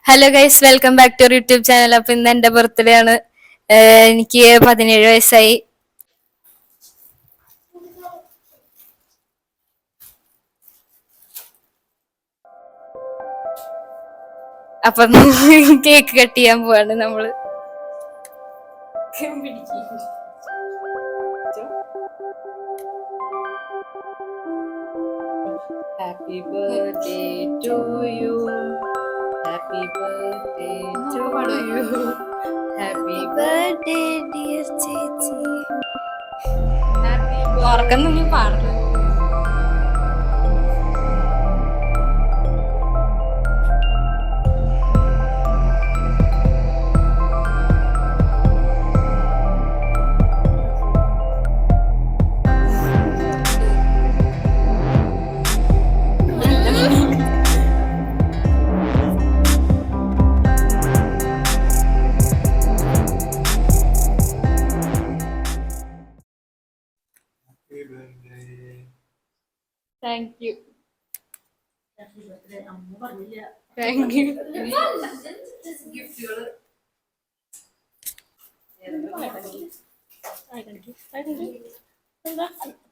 Hello guys, welcome back to YouTube channel. അപ്പൊ ഇന്ന് എന്റെ ബർത്ത്ഡേ ആണ്. എനിക്ക് 17 വയസ്സായി. അപ്പൊ കേക്ക് കട്ട് ചെയ്യാൻ പോവാണ് നമ്മള്. Happy birthday to you, happy birthday to you, happy birthday dear ചേച്ചി. ഉറക്കം പാടുന്നു. Thank you. Thank you.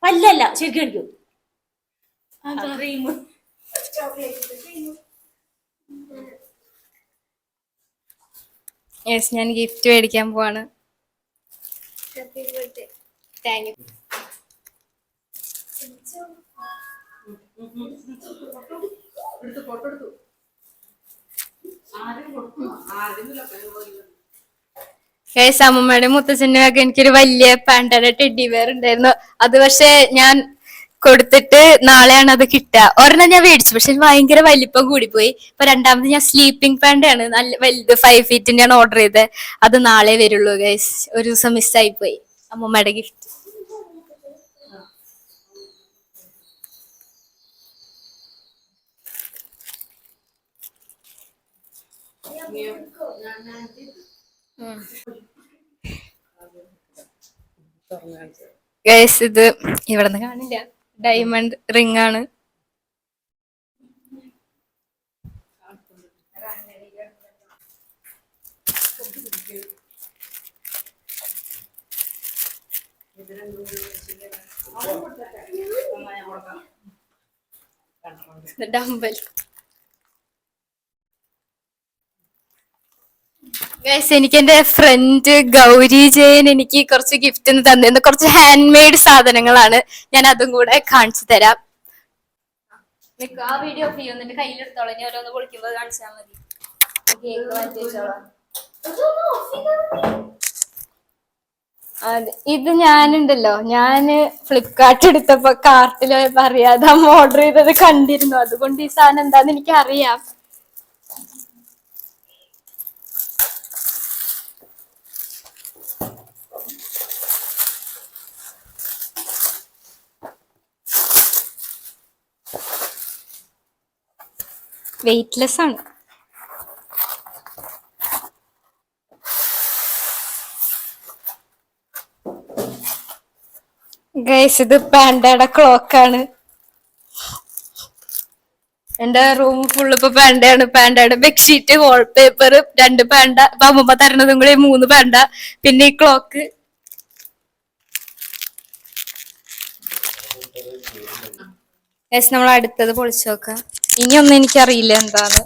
പല്ലല്ല ശരിക്കും അടിക്കും. യെസ്, ഞാൻ ഗിഫ്റ്റ് മേടിക്കാൻ പോവാണ്. Thank you. ഗൈസ്, അമ്മമ്മയുടെ മുത്തച്ഛൻ്റെ ഒക്കെ എനിക്കൊരു വലിയ പാൻഡയുടെ ടെഡി വെയർ ഉണ്ടായിരുന്നു. അത് പക്ഷെ ഞാൻ കൊടുത്തിട്ട് നാളെയാണ് അത് കിട്ടുക. ഒരെണ്ണം ഞാൻ മേടിച്ചു, പക്ഷെ ഭയങ്കര വലിപ്പം കൂടിപ്പോയി. ഇപ്പൊ രണ്ടാമത് ഞാൻ സ്ലീപ്പിംഗ് പാൻഡാണ്, നല്ല വലുത് 5 ഫീറ്റിന്റെ ആണ് ഓർഡർ ചെയ്തത്. അത് നാളെ വരുള്ളൂ ഗൈസ്. ഒരു ദിവസം മിസ്സായി പോയി അമ്മമ്മയുടെ ഗിഫ്റ്റ്. ഗൈസ്, ഇത് ഇവിടുന്ന് കാണില്ല, ഡയമണ്ട് റിംഗ് ആണ്. ഡംബൽ. ഗൈസ്, എനിക്ക് എന്റെ ഫ്രണ്ട് ഗൗരി ജയൻ എനിക്ക് കുറച്ച് ഗിഫ്റ്റ് തന്നിരുന്നു. കുറച്ച് ഹാൻഡ് മെയ്ഡ് സാധനങ്ങളാണ്. ഞാൻ അതും കൂടെ കാണിച്ചു തരാം. ആ വീഡിയോ ഓഫ് ചെയ്യും, എന്നിട്ട് കയ്യിലെടുത്തോളാം. ഇനി ഓരോന്ന് പൊളിക്കുമ്പോൾ കാണിച്ചാൽ മതി. കേക്ക് മാറ്റി വെച്ചോളാം. അതെ, ഇത് ഞാനുണ്ടല്ലോ, ഞാന് ഫ്ലിപ്കാർട്ട് എടുത്തപ്പോ കാർട്ടിൽ അറിയാതെ അമ്മ ഓർഡർ ചെയ്തത് കണ്ടിരുന്നു. അതുകൊണ്ട് ഈ സാധനം എന്താന്ന് എനിക്ക് അറിയാം. വെയിറ്റ്ലെസ് ആണ്. ഗൈസ്, ഇത് പാൻഡയുടെ ക്ലോക്കാണ്. എന്റെ റൂം ഫുള്ള് ഇപ്പൊ പാൻഡയാണ്. പാൻഡയുടെ ബെഡ്ഷീറ്റ്, വാൾപേപ്പർ, 2 പാൻഡ, ഇപ്പൊ അമ്മമ്മ തരണതും കൂടി 3 പാൻഡ, പിന്നെ ഈ ക്ലോക്ക്. ഗൈസ്, നമ്മൾ അടുത്തത് പൊളിച്ചു നോക്കാം. ഇനിയൊന്നും എനിക്കറിയില്ല എന്താണ്.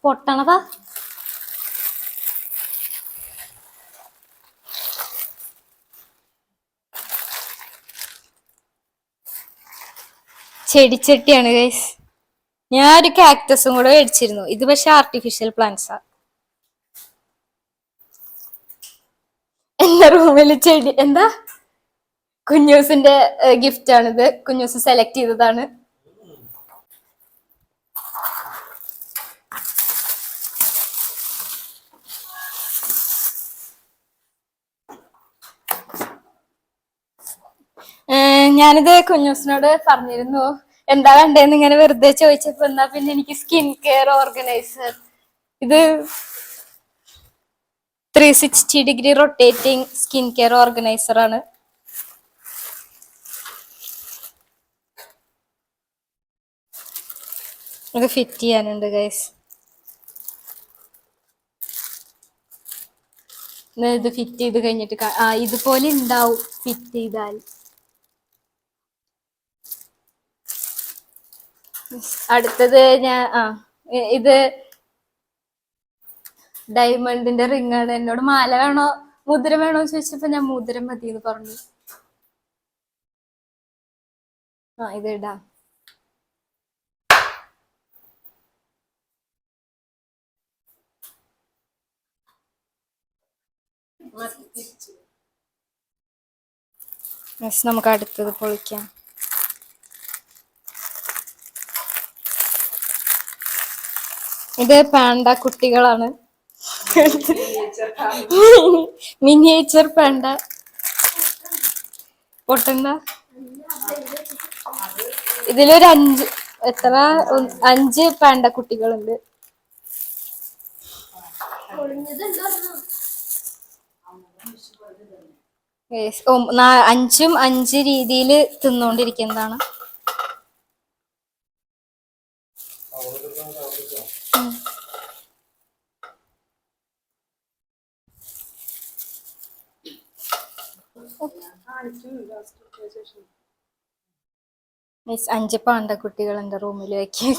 പൊട്ടണതാ. ചെടിച്ചട്ടിയാണ് ഗൈസ്. ഞാൻ ഒരു കാക്ടസും കൂടെ മേടിച്ചിരുന്നു. ഇത് പക്ഷെ ആർട്ടിഫിഷ്യൽ പ്ലാന്റ്സാ. എന്റെ റൂമില് ചെടി എന്താ കുഞ്ഞൂസിന്റെ ഗിഫ്റ്റ് ആണിത്. കുഞ്ഞൂസ് സെലക്ട് ചെയ്തതാണ്. ഞാനിത് കുഞ്ഞൂസിനോട് പറഞ്ഞിരുന്നു, എന്താ വേണ്ടേന്ന് ഇങ്ങനെ വെറുതെ ചോദിച്ചപ്പോ എന്നാ പിന്നെ എനിക്ക് സ്കിൻ കെയർ ഓർഗനൈസർ. ഇത് 360 degree rotating skin care organiser ആണ്. ഇത് ഫിറ്റ് ചെയ്യാനുണ്ട് ഗൈസ്. ഇത് ഫിറ്റ് ചെയ്ത് കഴിഞ്ഞിട്ട് ഇതുപോലെ ഉണ്ടാവും ഫിറ്റ് ചെയ്താൽ. അടുത്തത് ഇത് ഡയമണ്ടിന്റെ റിംഗ് ആണ്. എന്നോട് മാല വേണോ മുദ്ര വേണോ ചോദിച്ചപ്പോ ഞാൻ മുദ്ര മതി എന്ന് പറഞ്ഞു. ഇത് ഇടാം. നമുക്ക് അടുത്തത് പൊളിക്കാം. ഇത് പാണ്ട കുട്ടികളാണ്. Miniature panda. പൊട്ടണ്ട. ഇതിലൊരു 5 പാണ്ട കുട്ടികളുണ്ട്. അഞ്ചും 5 രീതിയിൽ തിന്നോണ്ടിരിക്കുന്നതാണ്. മിസ് 5 പാണ്ടക്കുട്ടികൾ എന്റെ റൂമിൽ വെക്കി.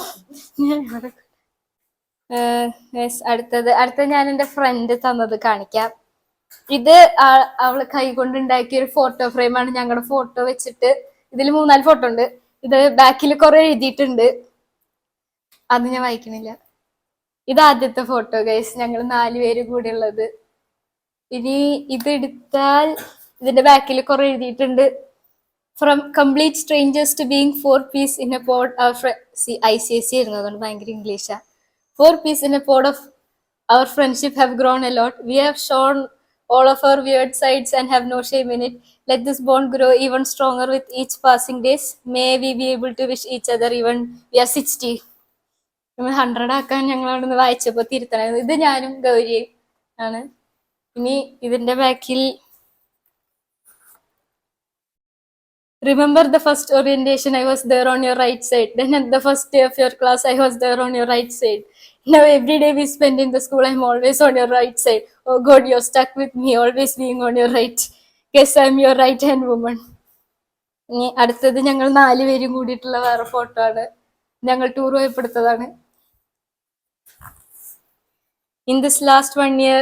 അടുത്ത ഞാൻ എന്റെ ഫ്രണ്ട് തന്നത് കാണിക്കാം. ഇത് അവള് കൈ കൊണ്ട് ഉണ്ടാക്കിയ ഒരു ഫോട്ടോ ഫ്രെയിമാണ്. ഞങ്ങളുടെ ഫോട്ടോ വെച്ചിട്ട് ഇതിൽ 3-4 ഫോട്ടോ ഉണ്ട്. ഇത് ബാക്കിൽ കുറെ എഴുതിയിട്ടുണ്ട്, അത് ഞാൻ വായിക്കണില്ല. ഇത് ആദ്യത്തെ ഫോട്ടോ ഗൈസ്, ഞങ്ങൾ 4 പേര് കൂടി ഉള്ളത്. ഇനി ഇത് എടുത്താൽ ഇതിന്റെ ബാക്കിൽ കുറെ എഴുതിയിട്ടുണ്ട്. From complete strangers to being 4 peas in a pod. ICSE ആയിരുന്നു, അതുകൊണ്ട് ഭയങ്കര ഇംഗ്ലീഷാ. 4 peas in a pod of our friendship have grown a lot. We have shown all of our weird sides and have no shame in it. Let this bond grow even stronger with each passing days. May we be able to wish each other even we are 60. 100 ആക്കാൻ ഞങ്ങൾ അവിടെ നിന്ന് വായിച്ചപ്പോ തിരുത്തണം. ഇത് ഞാനും ഗൗരിയും ആണ്. ഇനി ഇതിന്റെ ബാക്കിൽ remember the first orientation, I was there on your right side. Then at the first day of your class, I was there on your right side. Now every day we spend in the school, I'm always on your right side. Oh God, you're stuck with me, always being on your right. Guess I'm your right hand woman. ഇനി അടുത്തത് ഞങ്ങൾ 4 പേരും കൂടിയിട്ടുള്ള വേറെ photo ആണ്. ഞങ്ങൾ tour പോയപ്പെടുത്തതാണ്. In this last 1 year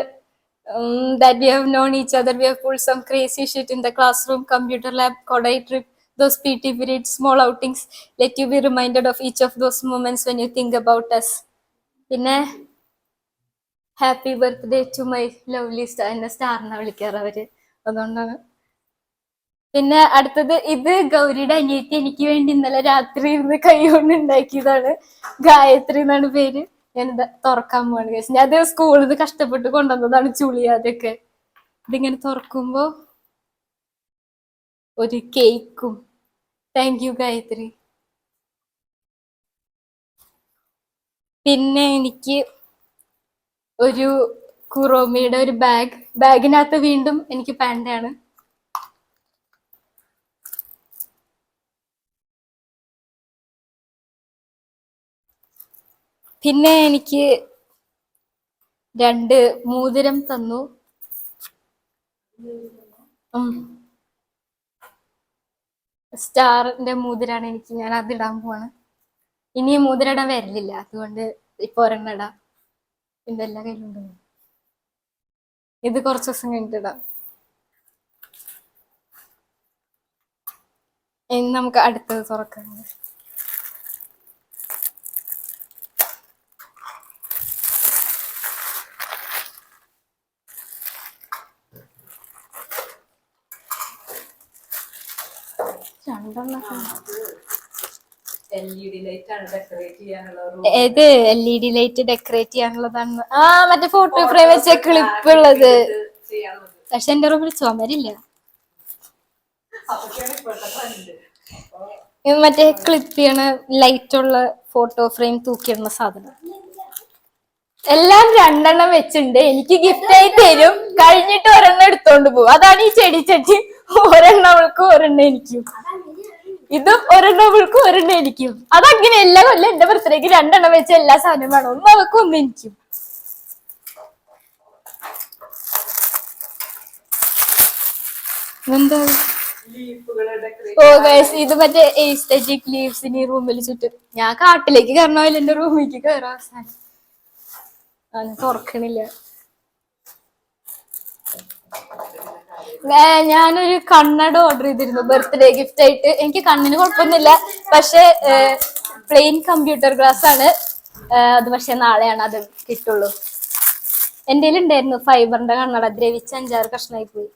that we have known each other, we have pulled some crazy shit in the classroom, computer lab, Kodai trip, those PT periods, small outings. Let you be reminded of each of those moments when you think about us. പിന്നെ happy birthday to my lovely star. എന്നെ സ്റ്റാറിനെ വിളിക്കാറ് അവര്, അതുകൊണ്ടാണ്. പിന്നെ അടുത്തത് ഇത് ഗൗരിയുടെ അനിയത്തി എനിക്ക് വേണ്ടി ഇന്നലെ രാത്രി ഇരുന്ന് കൈ കൊണ്ട് ഉണ്ടാക്കിയതാണ്. ഗായത്രി എന്നാണ് പേര്. ഞാനിത് തുറക്കാൻ പോവാണ് കേസ്. ഞാൻ അത് സ്കൂളിൽ നിന്ന് കഷ്ടപ്പെട്ട് കൊണ്ടുവന്നതാണ്, ചുളിയാതൊക്കെ. ഇതിങ്ങനെ തുറക്കുമ്പോ ഒരു കേക്കും. Thank you Gayathri. പിന്നെ എനിക്ക് ഒരു കുറോമിയുടെ ഒരു ബാഗിനകത്ത് വീണ്ടും എനിക്ക് പാൻഡാണ്. പിന്നെ എനിക്ക് 2 മോതിരം തന്നു. സ്റ്റാറിന്റെ മോതിരാണ് എനിക്ക്. ഞാൻ അത് ഇടാൻ പോവാണ്. ഇനി മോതിരം ഇടാൻ വരലില്ല, അതുകൊണ്ട് ഇപ്പൊ ഒരെണ്ണം ഇടാം. പിന്നെ എല്ലാ കയ്യിലുണ്ട്. ഇത് കുറച്ച് ദിവസം കഴിഞ്ഞിട്ട് ഇടാം. ഇനി നമുക്ക് അടുത്തത് തുറക്കാം. ഇത് LED ലൈറ്റ് ഡെക്കറേറ്റ് ചെയ്യാനുള്ളതാണ്. മറ്റേ ഫോട്ടോ ഫ്രെയിം വെച്ച ക്ലിപ്പ് ഉള്ളത്. പക്ഷെ എന്റെ റൂമിൽ ചുമരില്ല. മറ്റേ ക്ലിപ്പ് ചെയ്യണ ലൈറ്റുള്ള ഫോട്ടോ ഫ്രെയിം തൂക്കിയിടുന്ന സാധനം. എല്ലാം 2 എണ്ണം വെച്ചിട്ടുണ്ട്. എനിക്ക് ഗിഫ്റ്റ് ആയി തരും, കഴിഞ്ഞിട്ട് ഒരെണ്ണം എടുത്തോണ്ട് പോകും. അതാണ് ഈ ചെടി ചട്ടി. ഒരെണ്ണം അവൾക്ക്, ഒരെണ്ണം എനിക്കും. ഇതും ഒരെണ്ണം അവൾക്കും ഒരെണ്ണം എനിക്കും. അതങ്ങനെ എല്ലാ കൊല്ലം എന്റെ ബർത്ത്ഡേക്ക് 2 എണ്ണം വെച്ച് എല്ലാ സാധനവും വേണം. ഒന്ന് അവൾക്കും ഒന്ന് എനിക്കും. എന്താ ഓ ഗൈസ്, ഇത് മറ്റേ എസ്തെറ്റിക് ലീവ്സിന് ഈ റൂമിൽ ചുറ്റും. ഞാൻ കാട്ടിലേക്ക് കയറണമല്ലോ, എന്റെ റൂമിലേക്ക് കയറാൻ അവസാനം തുറക്കണില്ല. ഞാനൊരു കണ്ണട ഓർഡർ ചെയ്തിരുന്നു ബർത്ത്ഡേ ഗിഫ്റ്റ് ആയിട്ട്. എനിക്ക് കണ്ണിന് കുഴപ്പമൊന്നുമില്ല, പക്ഷെ പ്ലെയിൻ കമ്പ്യൂട്ടർ ഗ്ലാസ് ആണ് അത്. പക്ഷെ നാളെയാണ് അത് കിട്ടുള്ളൂ. എന്റെ ഉണ്ടായിരുന്നു ഫൈബറിന്റെ കണ്ണട, ദ്രവിച്ച് 5-6 കഷ്ണമായി പോയി.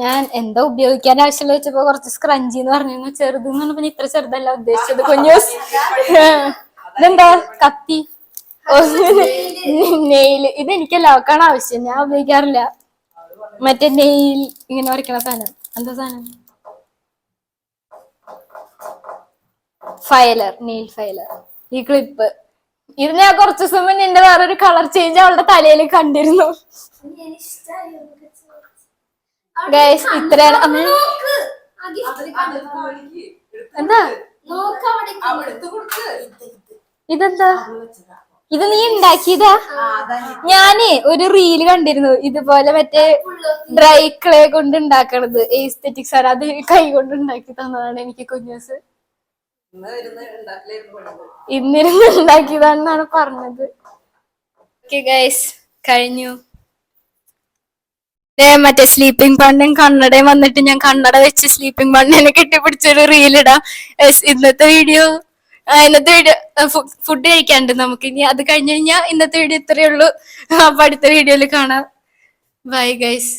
ഞാൻ എന്താ ഉപയോഗിക്കാൻ ആവശ്യമുള്ള വെച്ചപ്പോ കുറച്ച് സ്ക്രഞ്ചി എന്ന് പറഞ്ഞു. ചെറുതെന്ന് പറഞ്ഞപ്പോ ഇത്ര ചെറുതല്ല ഉദ്ദേശിച്ചത്. കുഞ്ഞൂസ് ഇതെന്താ കത്തി? നെയില്. ഇത് എനിക്ക് ലോക്കാണ് ആവശ്യം, ഞാൻ ഉപയോഗിക്കാറില്ല. മറ്റേ നെയിൽ ഇങ്ങനെ വരയ്ക്കണ സാധനം. എന്താ സാധനം? ഫയലർ, നെയിൽ ഫയലർ. ഈ ക്ലിപ്പ് ഇത് ഞാൻ കുറച്ച് ദിവസം മുന്നേ എന്റെ വേറൊരു കളർ ചേഞ്ച് അവളുടെ തലയിൽ കണ്ടിരുന്നു. ഗൈസ് ഇത്രയാണ്. എന്താ ഇതെന്താ? ഇത് നീ ഉണ്ടാക്കിയതാ? ഞാന് ഒരു റീല് കണ്ടിരുന്നു ഇതുപോലെ, മറ്റേ ഡ്രൈ ക്ലേ കൊണ്ട് ഉണ്ടാക്കണത് എസ്തെറ്റിക്സ് ആണ്. അത് കൈ കൊണ്ട് ഉണ്ടാക്കി തന്നതാണ് എനിക്ക് കുഞ്ഞൂസ്. ഇന്നിരുന്ന് ഉണ്ടാക്കിയതാണെന്നാണ് പറഞ്ഞത്. ഗൈസ് കഴിഞ്ഞു. മറ്റേ സ്ലീപ്പിംഗ് പണ്ടും കണ്ണടയും വന്നിട്ട് ഞാൻ കണ്ണട വെച്ച് സ്ലീപ്പിംഗ് പണ്ടിനെ കെട്ടിപ്പിടിച്ചൊരു റീലിടാം. ഇന്നത്തെ വീഡിയോ ഫുഡ് കഴിക്കാണ്ട് നമുക്ക്. ഇനി അത് കഴിഞ്ഞ് കഴിഞ്ഞാൽ ഇന്നത്തെ വീഡിയോ ഇത്രയേ ഉള്ളൂ. അപ്പൊ അടുത്ത വീഡിയോയിൽ കാണാം. Bye guys.